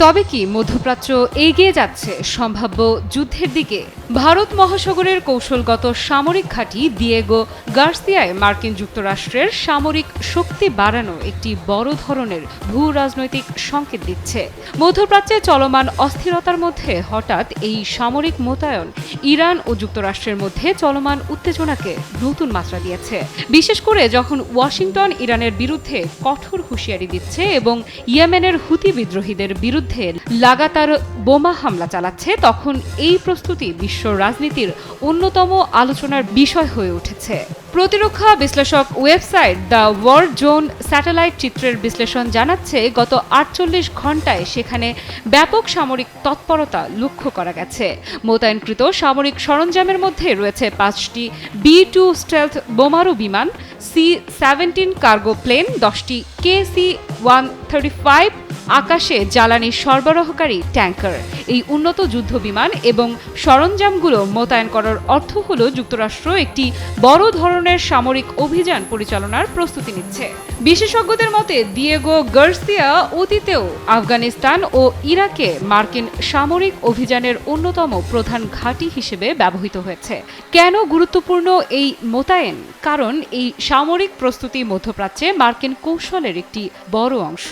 তবে কি মধ্যপ্রাচ্য এগিয়ে যাচ্ছে সম্ভাব্য যুদ্ধের দিকে? ভারত মহাসাগরের কৌশলগত সামরিক ঘাঁটি দিয়েগো গার্সিয়ায় মার্কিন যুক্তরাষ্ট্রের সামরিক শক্তি বাড়ানো একটি বড় ধরনের ভূ রাজনৈতিক সংকেত দিচ্ছে। মধ্যপ্রাচ্যে চলমান অস্থিরতার মধ্যে হঠাৎ এই সামরিক মোতায়েন ইরান ও যুক্তরাষ্ট্রের মধ্যে চলমান উত্তেজনাকে নতুন মাত্রা দিয়েছে, বিশেষ করে যখন ওয়াশিংটন ইরানের বিরুদ্ধে কঠোর হুঁশিয়ারি দিচ্ছে এবং ইয়েমেনের হুতি বিদ্রোহীদের বিরুদ্ধে লাগাতার বোমা হামলা চালাচ্ছে। তখন এই প্রস্তুতি বিশ্ব রাজনীতির অন্যতম আলোচনার বিষয় হয়ে উঠেছে। প্রতিরক্ষা বিশ্লেষক website the war zone satellite চিত্রের বিশ্লেষণ জানাচ্ছে, গত ৪৮ ঘণ্টায় সেখানে ব্যাপক সামরিক তৎপরতা লক্ষ্য করা গেছে। মোতায়েনকৃত সামরিক সরঞ্জামের মধ্যে রয়েছে ৫টি B-2 স্টেলথ বোমারু বিমান, C-17 কার্গো প্লেন, 10টি KC-135 আকাশে জ্বালানি সরবরাহকারী ট্যাঙ্কার। এই উন্নত যুদ্ধ বিমান এবং সরঞ্জামগুলো মোতায়েন করার অর্থ হল যুক্তরাষ্ট্র একটি বড় ধরনের সামরিক অভিযান পরিচালনার প্রস্তুতি নিচ্ছে। বিশেষজ্ঞদের মতে দিয়েগো গার্সিয়া অতীতেও আফগানিস্তান ও ইরাকে মার্কিন সামরিক অভিযানের অন্যতম প্রধান ঘাঁটি হিসেবে ব্যবহৃত হয়েছে। কেন গুরুত্বপূর্ণ এই মোতায়েন? কারণ এই সামরিক প্রস্তুতি মধ্যপ্রাচ্যে মার্কিন কৌশলের একটি বড় অংশ।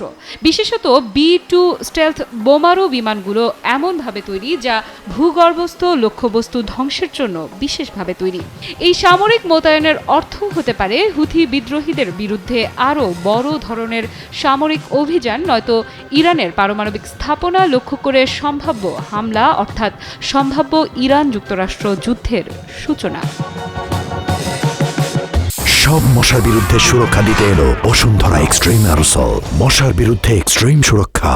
বিশেষত B-2 স্টেলথ বোমারু বিমানগুলো এমনভাবে তৈরি যা ভূগর্ভস্থ লক্ষ্যবস্তু ধ্বংসের জন্য বিশেষভাবে তৈরি। এই সামরিক মোতায়েনের অর্থ হতে পারে হুথি বিদ্রোহীদের বিরুদ্ধে আরও বড় ধরনের সামরিক অভিযান, নয়তো ইরানের পারমাণবিক স্থাপনা লক্ষ্য করে সম্ভাব্য হামলা, অর্থাৎ সম্ভাব্য ইরান যুক্তরাষ্ট্র যুদ্ধের সূচনা। সব মশার বিরুদ্ধে সুরক্ষা দিতে এলো বসুন্ধরা এক্সট্রিম অ্যারোসল, মশার বিরুদ্ধে এক্সট্রিম সুরক্ষা।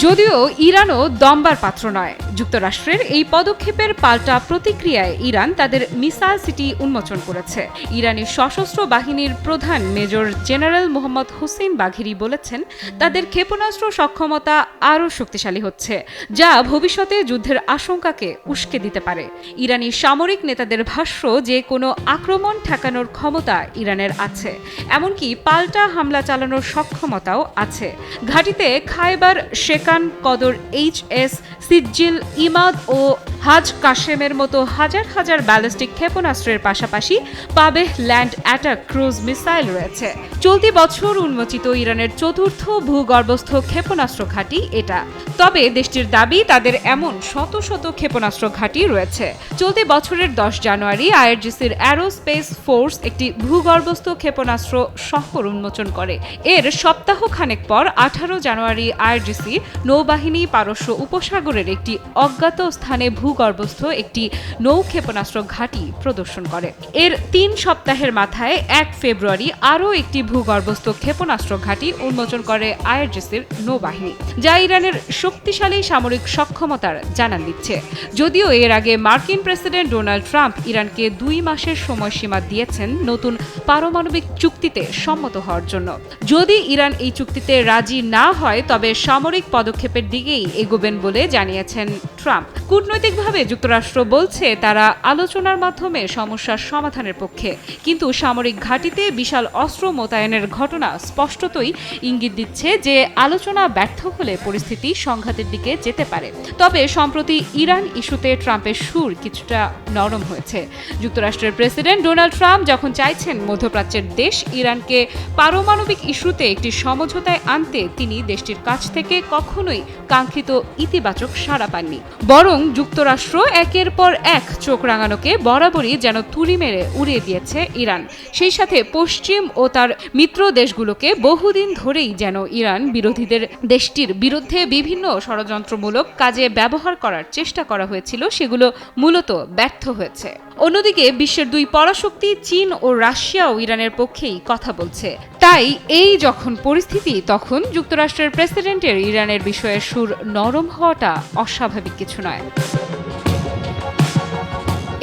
যদিও ইরানও দমবার পাত্র নয়, যুক্তরাষ্ট্রের এই পদক্ষেপের পাল্টা প্রতিক্রিয়ায় ইরান তাদের মিসাইল সিটি উন্মোচন করেছে। ইরানি সশস্ত্র বাহিনীর প্রধান মেজর জেনারেল মোহাম্মদ হোসেন বাঘেরি বলেছেন, তাদের ক্ষেপণাস্ত্র সক্ষমতা আরও শক্তিশালী হচ্ছে, যা ভবিষ্যতে যুদ্ধের আশঙ্কাকে উস্কে দিতে পারে। ইরানি সামরিক নেতাদের ভাষ্য, যে কোনো আক্রমণ ঠেকানোর ক্ষমতা ইরানের আছে, এমনকি পাল্টা হামলা চালানোর সক্ষমতাও আছে। ঘাঁটিতে খায়বার শেকান, কদর, HS, সিজ্জিল, ইমাদ ও হাজ কাশেমের মতো হাজার হাজার ব্যালিস্টিক ক্ষেপণাস্ত্রের পাশাপাশি পাবেহ ল্যান্ড অ্যাটাক ক্রুজ মিসাইল রয়েছে। চলতি বছর উন্মোচিত ইরানের চতুর্থ ভূগর্ভস্থ ক্ষেপণাস্ত্র ঘাঁটি এটা। তবে দেশটির দাবি, তাদের এমন শত শত ক্ষেপণাস্ত্র ঘাঁটি রয়েছে। চলতি বছরের 10 জানুয়ারি IRGCর অ্যারোস্পেস ফোর্স একটি ভূগর্ভস্থ ক্ষেপণাস্ত্র শহর উন্মোচন করে। এর সপ্তাহখানেক পর 18 জানুয়ারি IRGC নৌবাহিনী পারস্য উপসাগরের একটি অজ্ঞাত স্থানে ভূগর্ভস্থ একটি নৌ ক্ষেপণাস্ত্র ঘাঁটি প্রদর্শন করে। এর 3 সপ্তাহের মাথায় 1 ফেব্রুয়ারি আরও একটি ভূগর্ভস্থ ক্ষেপণাস্ত্র ঘাঁটি উন্মোচন করে IRGCর নৌবাহিনী, যা ইরানের শক্তিশালী সামরিক সক্ষমতার জানান দিচ্ছে। যদিও এর আগে মার্কিন প্রেসিডেন্ট ডোনাল্ড ট্রাম্প ইরানকে 2 মাসের সময়সীমা দিয়েছেন নতুন পারমাণবিক চুক্তিতে সম্মত হওয়ার জন্য। যদি ইরান এই চুক্তিতে রাজি না হয়, তবে সামরিক পদক্ষেপের দিকেই এগোবেন বলে জানিয়েছেন ট্রাম্প। কূটনৈতিকভাবে যুক্তরাষ্ট্র বলছে তারা আলোচনার মাধ্যমে সমস্যার সমাধানের পক্ষে, কিন্তু সামরিক ঘাঁটিতে বিশাল অস্ত্র মোতায়েনের ঘটনা স্পষ্টতই ইঙ্গিত দিচ্ছে যে আলোচনা ব্যর্থ হলে পরিস্থিতি সংঘাতের দিকে যেতে পারে। তবে সম্প্রতি ইরান ইস্যুতে ট্রাম্পের সুর কিছুটা নরম হয়েছে। যুক্তরাষ্ট্রের প্রেসিডেন্ট ডোনাল্ড ট্রাম্প যখন চাইছেন মধ্যপ্রাচ্যের দেশ ইরানকে পারমাণবিক ইস্যুতে একটি সমঝোতায় আনতে, তিনি দেশটির কাছ থেকে কখনোই কাঙ্ক্ষিত ইতিবাচক সাড়া পাননি। বরং যুক্তরাষ্ট্র একের পর এক চোখ রাঙানোকে বরাবরই যেন তুড়ি মেরে উড়িয়ে দিয়েছে ইরান। সেই সাথে পশ্চিম ও তার মিত্র দেশগুলোকে বহুদিন ধরেই যেন ইরান বিরোধীদের দেশটির বিরুদ্ধে বিভিন্ন ষড়যন্ত্রমূলক কাজে ব্যবহার করার চেষ্টা করা হয়েছিল, সেগুলো মূলত ব্যর্থ হয়েছে। অন্যদিকে বিশ্বের 2 পরাশক্তি চীন ও রাশিয়াও ইরানের পক্ষেই কথা বলছে। তাই এই যখন পরিস্থিতি, তখন যুক্তরাষ্ট্রের প্রেসিডেন্টের ইরানের বিষয়ে সুর নরম হওয়াটা অস্বাভাবিক কিছু নয়।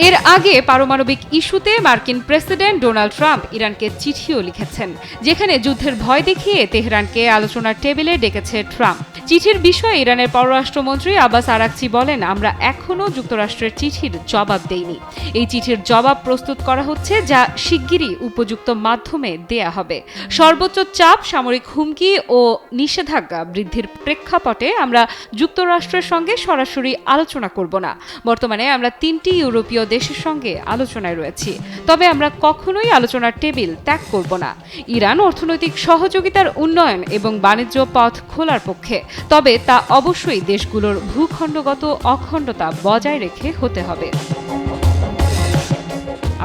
এর আগে পারমাণবিক ইস্যুতে মার্কিন প্রেসিডেন্ট ডোনাল্ড ট্রাম্প ইরানকে চিঠিও লিখেছেন, যেখানে যুদ্ধের ভয় দেখিয়ে তেহরানকে আলোচনার টেবিলে ডেকেছে ট্রাম্প। চিঠির বিষয়ে ইরানের পররাষ্ট্রমন্ত্রী আব্বাস আরাকচি বলেন, আমরা এখনও যুক্তরাষ্ট্রের চিঠির জবাব দেইনি। এই চিঠির জবাব প্রস্তুত করা হচ্ছে, যা শিগগিরই উপযুক্ত মাধ্যমে দেয়া হবে। সর্বোচ্চ চাপ, সামরিক হুমকি ও নিষেধাজ্ঞা বৃদ্ধির প্রেক্ষাপটে আমরা যুক্তরাষ্ট্রের সঙ্গে সরাসরি আলোচনা করব না। বর্তমানে আমরা 3টি ইউরোপীয় দেশের সঙ্গে আলোচনায় রয়েছি, তবে আমরা কখনোই আলোচনার টেবিল ত্যাগ করব না। ইরান অর্থনৈতিক সহযোগিতার উন্নয়ন এবং বাণিজ্য পথ খোলার পক্ষে, তবে তা অবশ্যই দেশগুলোর ভূখণ্ডগত অখণ্ডতা বজায় রেখে হতে হবে।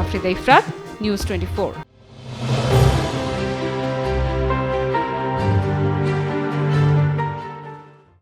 আফরিদা ইফরাত, নিউজ 24।